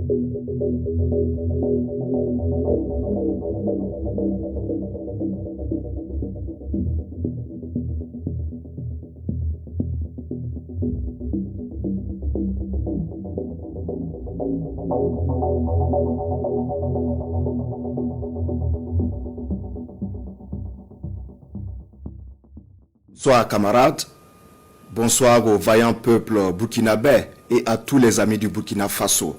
Bonsoir camarades, bonsoir au vaillant peuple burkinabé et à tous les amis du Burkina Faso.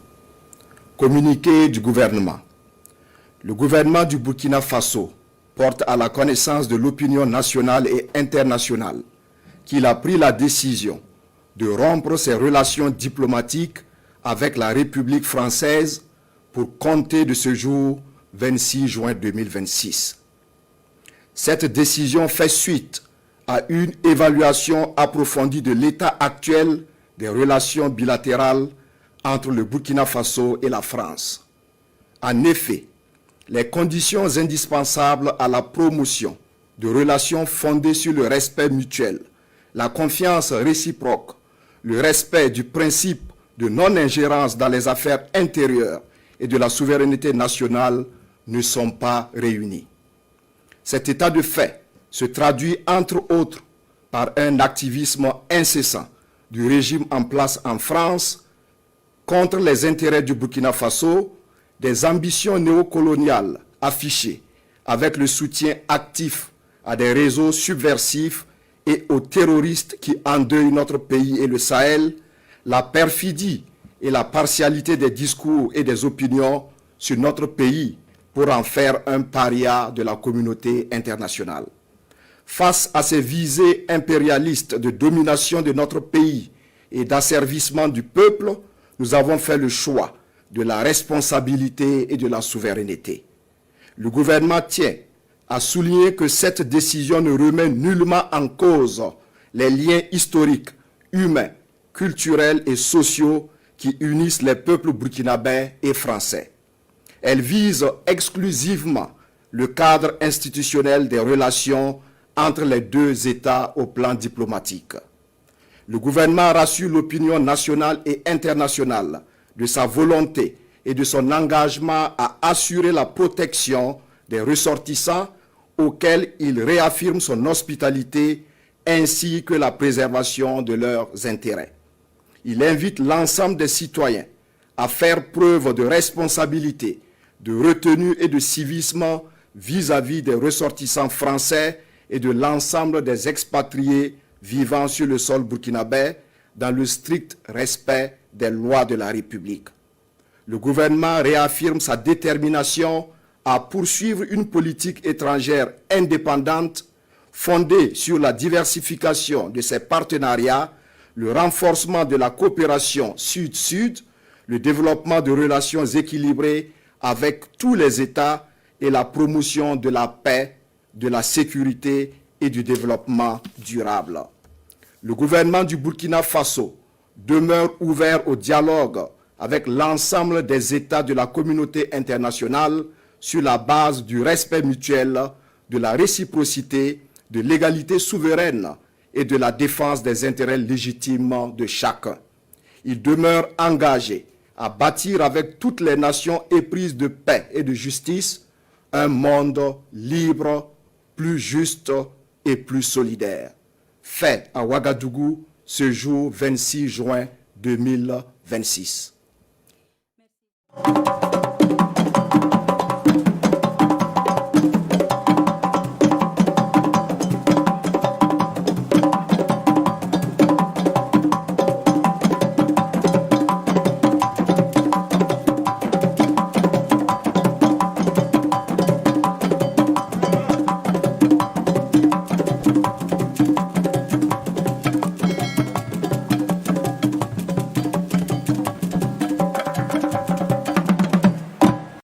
Communiqué du gouvernement. Le gouvernement du Burkina Faso porte à la connaissance de l'opinion nationale et internationale qu'il a pris la décision de rompre ses relations diplomatiques avec la République française pour compter de ce jour 26 juin 2026. Cette décision fait suite à une évaluation approfondie de l'état actuel des relations bilatérales entre le Burkina Faso et la France. En effet, les conditions indispensables à la promotion de relations fondées sur le respect mutuel, la confiance réciproque, le respect du principe de non-ingérence dans les affaires intérieures et de la souveraineté nationale ne sont pas réunies. Cet état de fait se traduit entre autres par un activisme incessant du régime en place en France contre les intérêts du Burkina Faso, des ambitions néocoloniales affichées avec le soutien actif à des réseaux subversifs et aux terroristes qui endeuillent notre pays et le Sahel, la perfidie et la partialité des discours et des opinions sur notre pays pour en faire un paria de la communauté internationale. Face à ces visées impérialistes de domination de notre pays et d'asservissement du peuple, nous avons fait le choix de la responsabilité et de la souveraineté. Le gouvernement tient à souligner que cette décision ne remet nullement en cause les liens historiques, humains, culturels et sociaux qui unissent les peuples burkinabés et français. Elle vise exclusivement le cadre institutionnel des relations entre les deux États au plan diplomatique. Le gouvernement rassure l'opinion nationale et internationale de sa volonté et de son engagement à assurer la protection des ressortissants auxquels il réaffirme son hospitalité ainsi que la préservation de leurs intérêts. Il invite l'ensemble des citoyens à faire preuve de responsabilité, de retenue et de civisme vis-à-vis des ressortissants français et de l'ensemble des expatriés vivant sur le sol burkinabé dans le strict respect des lois de la République. Le gouvernement réaffirme sa détermination à poursuivre une politique étrangère indépendante fondée sur la diversification de ses partenariats, le renforcement de la coopération Sud-Sud, le développement de relations équilibrées avec tous les États et la promotion de la paix, de la sécurité et du développement durable. Le gouvernement du Burkina Faso demeure ouvert au dialogue avec l'ensemble des États de la communauté internationale sur la base du respect mutuel, de la réciprocité, de l'égalité souveraine et de la défense des intérêts légitimes de chacun. Il demeure engagé à bâtir avec toutes les nations éprises de paix et de justice un monde libre, plus juste et plus solidaire. Fait à Ouagadougou ce jour 26 juin 2026. Merci.